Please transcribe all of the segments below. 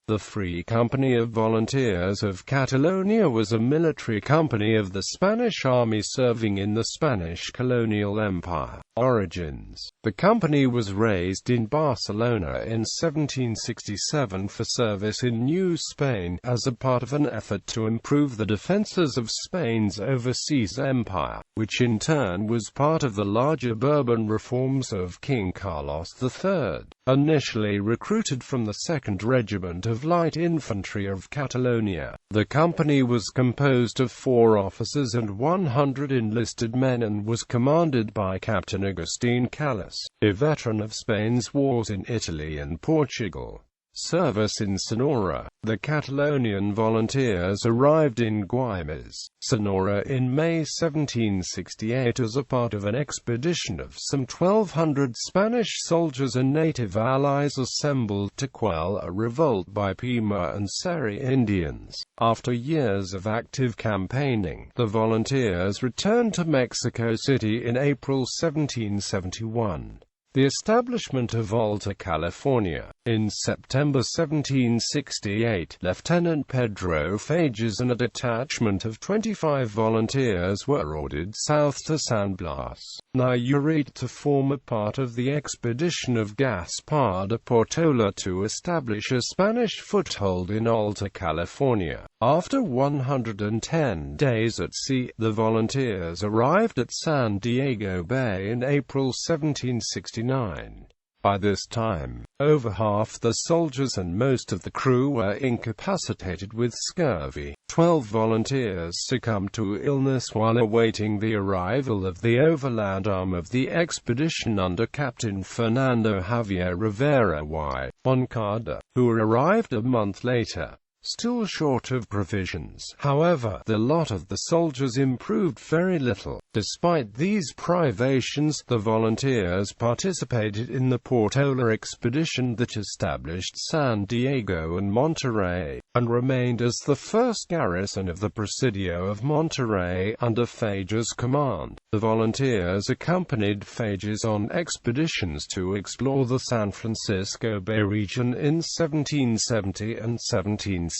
The Free Company of Volunteers of Catalonia was a military company of the Spanish Army serving in the Spanish colonial empire. Origins: the company was raised in Barcelona in 1767 for service in New Spain, as a part of an effort to improve the defences of Spain's overseas empire, which in turn was part of the larger Bourbon reforms of King Carlos III. Initially recruited from the 2nd Regiment of Light Infantry of Catalonia, the company was composed of 4 officers and 100 enlisted men and was commanded by Captain Agustín Calles, a veteran of Spain's wars in Italy and Portugal. Service in Sonora: the Catalonian volunteers arrived in Guaymas, Sonora in May 1768 as a part of an expedition of some 1,200 Spanish soldiers and native allies assembled to quell a revolt by Pima and Seri Indians. After years of active campaigning, the volunteers returned to Mexico City in April 1771. The establishment of Alta, California. In September 1768, Lieutenant Pedro Fages and a detachment of 25 volunteers were ordered south to San Blas, Nayarit, to form a part of the expedition of Gaspar de Portola to establish a Spanish foothold in Alta, California. After 110 days at sea, the volunteers arrived at San Diego Bay in April 1769. By this time, over half the soldiers and most of the crew were incapacitated with scurvy. 12 volunteers succumbed to illness while awaiting the arrival of the overland arm of the expedition under Captain Fernando Javier Rivera y Moncada, who arrived a month later. Still short of provisions, however, the lot of the soldiers improved very little. Despite these privations, the volunteers participated in the Portola expedition that established San Diego and Monterrey, and remained as the first garrison of the Presidio of Monterrey under Fages' command. The volunteers accompanied Fages on expeditions to explore the San Francisco Bay region in 1770 and 1772.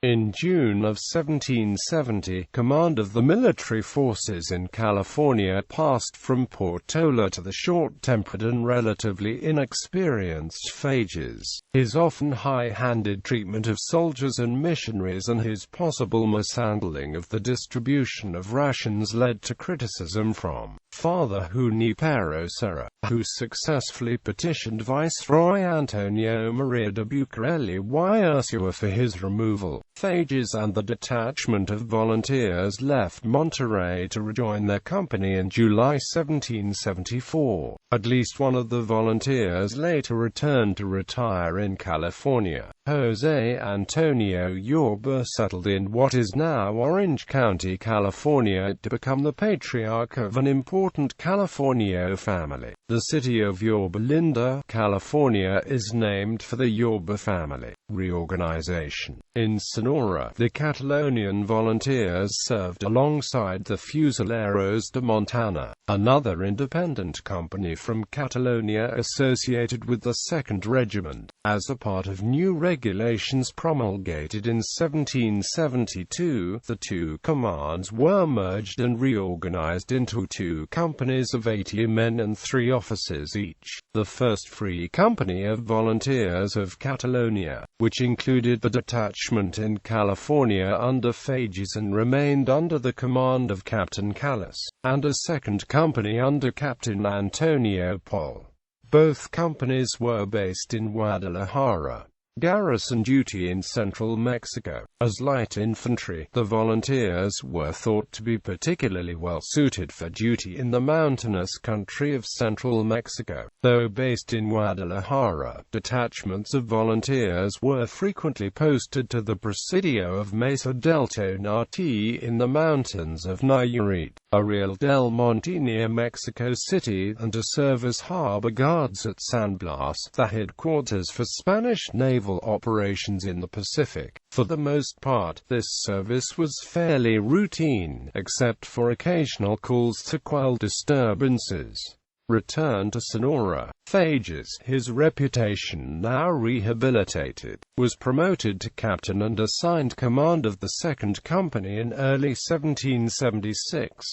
In June of 1770, command of the military forces in California passed from Portola to the short-tempered and relatively inexperienced Fages. His often high-handed treatment of soldiers and missionaries and his possible mishandling of the distribution of rations led to criticism from Father Junipero Serra, who successfully petitioned Viceroy Antonio Maria de Bucareli y Ursua for his removal. Fages and the detachment of volunteers left Monterrey to rejoin their company in July 1774. At least one of the volunteers later returned to retire in California. José Antonio Yorba settled in what is now Orange County, California, to become the patriarch of an important Californio family. The city of Yorba Linda, California, is named for the Yorba family. Reorganization. In Sonora, the Catalonian volunteers served alongside the Fusileros de Montana, another independent company from Catalonia associated with the 2nd Regiment. As a part of new regulations promulgated in 1772, the two commands were merged and reorganized into 2 companies of 80 men and 3 officers each. The first Free Company of Volunteers of Catalonia, which included the detachment in California under Fages and remained under the command of Captain Calles, and a 2nd company under Captain Antonio Pol. Both companies were based in Guadalajara. Garrison duty in central Mexico. As light infantry, the volunteers were thought to be particularly well suited for duty in the mountainous country of central Mexico. Though based in Guadalajara, detachments of volunteers were frequently posted to the Presidio of Mesa del Tonati in the mountains of Nayarit, Ariel del Monte near Mexico City, and to serve as harbor guards at San Blas, the headquarters for Spanish naval operations in the Pacific. For the most part, this service was fairly routine, except for occasional calls to quell disturbances. returned to Sonora. Fages, his reputation now rehabilitated, was promoted to captain and assigned command of the 2nd Company in early 1776.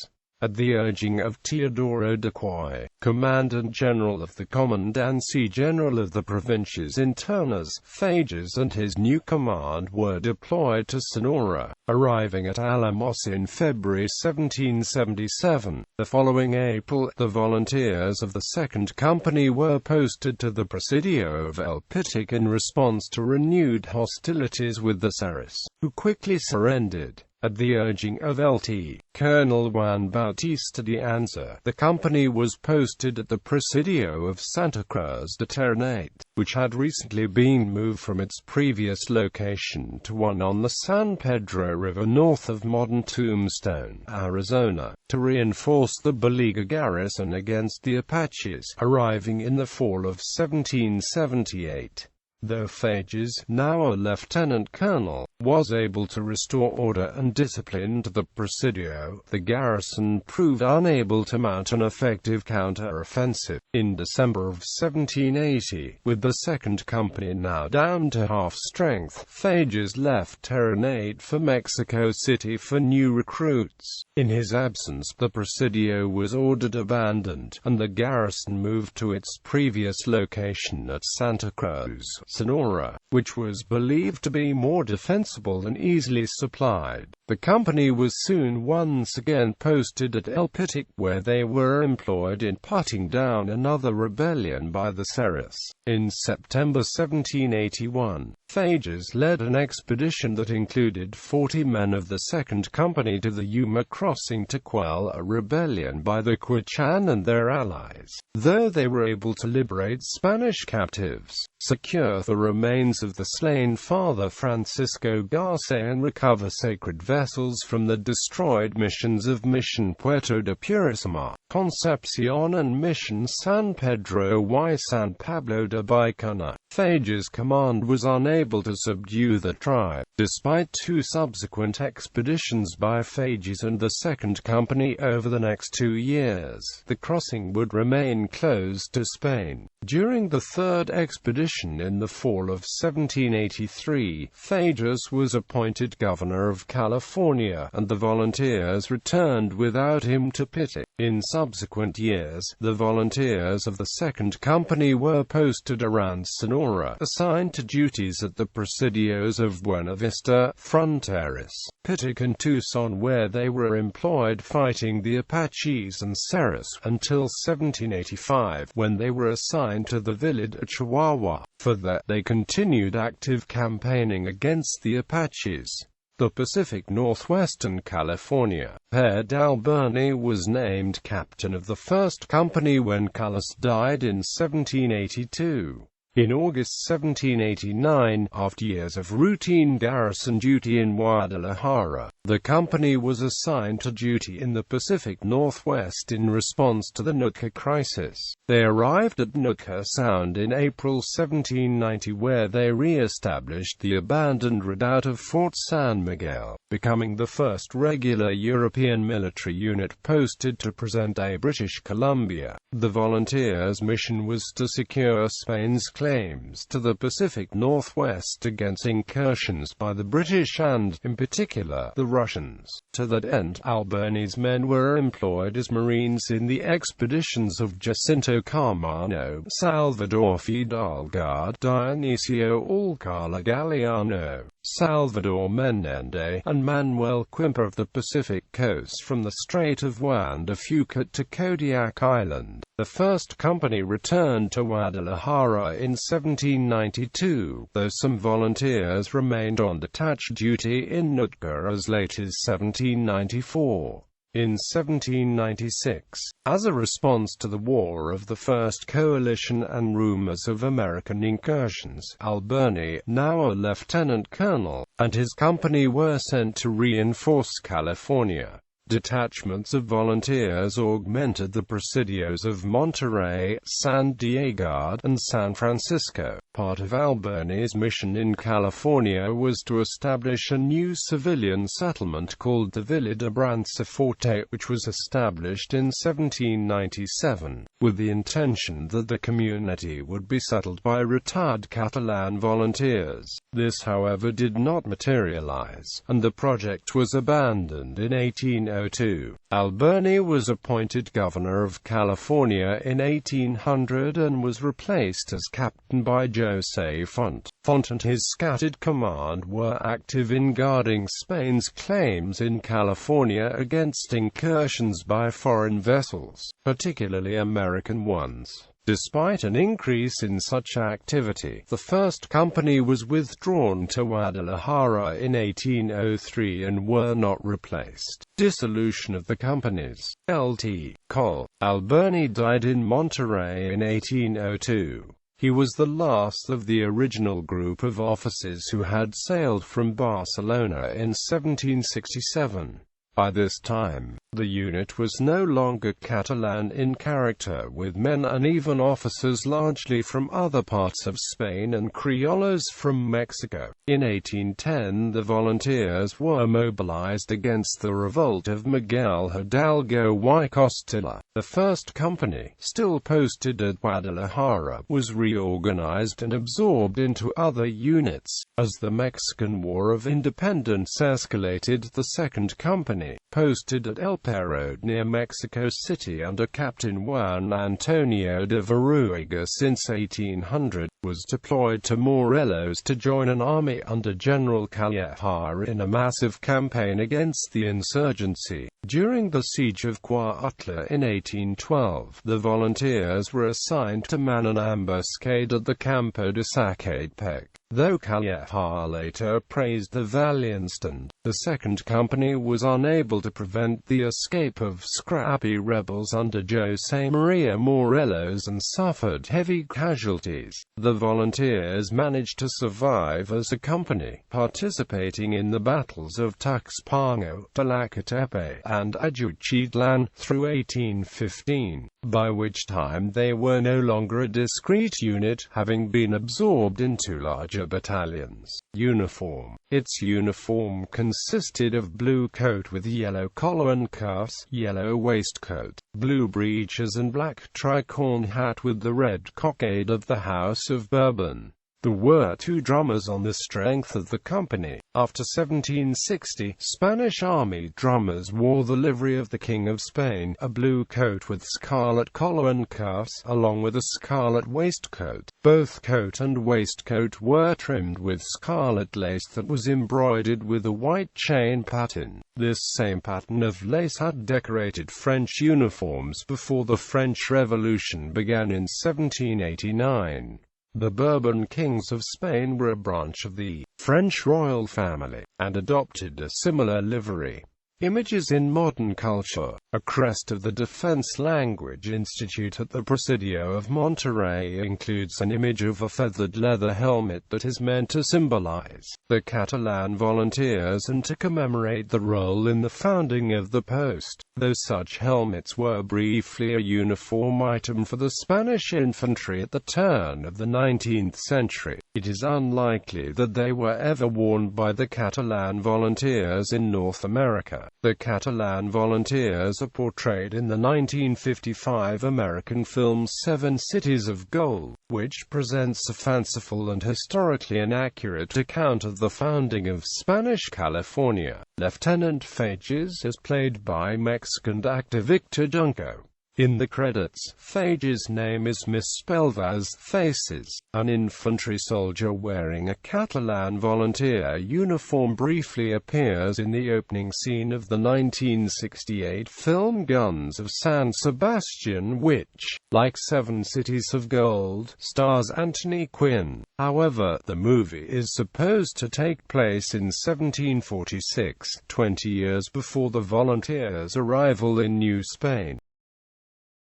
At the urging of Teodoro de Coy, Commandant-General of the Commandancy General of the Provincias Internas, Fages and his new command were deployed to Sonora, arriving at Alamos in February 1777. The following April, the volunteers of the 2nd Company were posted to the Presidio of El Pitic in response to renewed hostilities with the Seris, who quickly surrendered. At the urging of Lt. Colonel Juan Bautista de Anza, the company was posted at the Presidio of Santa Cruz de Ternate, which had recently been moved from its previous location to one on the San Pedro River north of modern Tombstone, Arizona, to reinforce the beleaguered garrison against the Apaches, arriving in the fall of 1778. Though Fages, now a lieutenant colonel, was able to restore order and discipline to the Presidio, the garrison proved unable to mount an effective counter-offensive. In December of 1780, with the 2nd Company now down to half-strength, Fages left Ternate for Mexico City for new recruits. In his absence, the Presidio was ordered abandoned, and the garrison moved to its previous location at Santa Cruz, Sonora, which was believed to be more defensible and easily supplied. The company was soon once again posted at El Pitic, where they were employed in putting down another rebellion by the Seris. In September 1781, Fages led an expedition that included 40 men of the 2nd Company to the Yuma crossing to quell a rebellion by the Quechan and their allies. Though they were able to liberate Spanish captives, secure the remains of the slain Father Francisco Garce and recover sacred vessels from the destroyed missions of Mission Puerto de Purisima, Concepcion and Mission San Pedro y San Pablo de Bicana, Fages' command was unable to subdue the tribe. Despite two subsequent expeditions by Fages and the 2nd Company over the next 2 years, the crossing would remain closed to Spain. During the third expedition in the fall of 1783, Fages was appointed governor of California, and the volunteers returned without him to Pitic. In subsequent years, the volunteers of the 2nd Company were posted around Sonora, assigned to duties at the Presidios of Buena Vista, Fronteras, Pitic and Tucson, where they were employed fighting the Apaches and Seris, until 1785, when they were assigned to the village of Chihuahua. For that, they continued active campaigning against the Apaches. The Pacific Northwestern California. Pere d'Alberni was named captain of the 1st Company when Callas died in 1782. In August 1789, after years of routine garrison duty in Guadalajara, the company was assigned to duty in the Pacific Northwest in response to the Nootka crisis. They arrived at Nootka Sound in April 1790, where they re-established the abandoned redoubt of Fort San Miguel, becoming the first regular European military unit posted to present-day British Columbia. The volunteers' mission was to secure Spain's claims to the Pacific Northwest against incursions by the British and, in particular, the Russians. To that end, Alberni's men were employed as Marines in the expeditions of Jacinto Camargo, Salvador Fidalgo, Dionisio Alcala Galiano, Salvador Menendez, and Manuel Quimper of the Pacific coast from the Strait of Juan de Fuca to Kodiak Island. The 1st Company returned to Guadalajara in 1792, though some volunteers remained on detached duty in Nootka as late as 1794. In 1796, as a response to the War of the First Coalition and rumors of American incursions, Alberni, now a lieutenant colonel, and his company were sent to reinforce California. Detachments of volunteers augmented the presidios of Monterrey, San Diego, and San Francisco. Part of Alberni's mission in California was to establish a new civilian settlement called the Villa de Branciforte, which was established in 1797, with the intention that the community would be settled by retired Catalan volunteers. This, however, did not materialize, and the project was abandoned in 1802. Alberni was appointed governor of California in 1800 and was replaced as captain by José Font. Font and his scattered command were active in guarding Spain's claims in California against incursions by foreign vessels, particularly American ones. Despite an increase in such activity, the first company was withdrawn to Guadalajara in 1803 and were not replaced. Dissolution of the companies. Lt. Col. Alberni died in Monterrey in 1802. He was the last of the original group of officers who had sailed from Barcelona in 1767. By this time, the unit was no longer Catalan in character, with men and even officers largely from other parts of Spain and criollos from Mexico. In 1810, the volunteers were mobilized against the revolt of Miguel Hidalgo y Costilla. The first company, still posted at Guadalajara, was reorganized and absorbed into other units. As the Mexican War of Independence escalated, the second company, posted at El Perro near Mexico City under Captain Juan Antonio de Verruiga since 1800, was deployed to Morelos to join an army under General Calleja in a massive campaign against the insurgency. During the siege of Cuautla in 1812, the volunteers were assigned to man an ambuscade at the Campo de Zacatepec. Though Calleja later praised the valiant stand, the second company was unable to prevent the escape of scrappy rebels under José María Morelos and suffered heavy casualties. The volunteers managed to survive as a company, participating in the battles of Tuxpango, Tlacotepe, and Ajuchitlan through 1815, by which time they were no longer a discrete unit, having been absorbed into larger battalions. Uniform. Its uniform consisted of blue coat with yellow collar and cuffs, yellow waistcoat, blue breeches and black tricorn hat with the red cockade of the House of Bourbon. There were two drummers on the strength of the company. After 1760, Spanish army drummers wore the livery of the King of Spain, a blue coat with scarlet collar and cuffs, along with a scarlet waistcoat. Both coat and waistcoat were trimmed with scarlet lace that was embroidered with a white chain pattern. This same pattern of lace had decorated French uniforms before the French Revolution began in 1789. The Bourbon kings of Spain were a branch of the French royal family, and adopted a similar livery. Images in modern culture. A crest of the Defense Language Institute at the Presidio of Monterrey includes an image of a feathered leather helmet that is meant to symbolize the Catalan volunteers and to commemorate the role in the founding of the post. Though such helmets were briefly a uniform item for the Spanish infantry at the turn of the 19th century, it is unlikely that they were ever worn by the Catalan volunteers in North America. The Catalan volunteers are portrayed in the 1955 American film 7 Cities of Gold, which presents a fanciful and historically inaccurate account of the founding of Spanish California. Lieutenant Fages is played by Mexican actor Victor Junco. In the credits, Fages' name is misspelled as Faces. An infantry soldier wearing a Catalan volunteer uniform briefly appears in the opening scene of the 1968 film Guns of San Sebastian, which, like 7 Cities of Gold, stars Anthony Quinn. However, the movie is supposed to take place in 1746, 20 years before the volunteers' arrival in New Spain.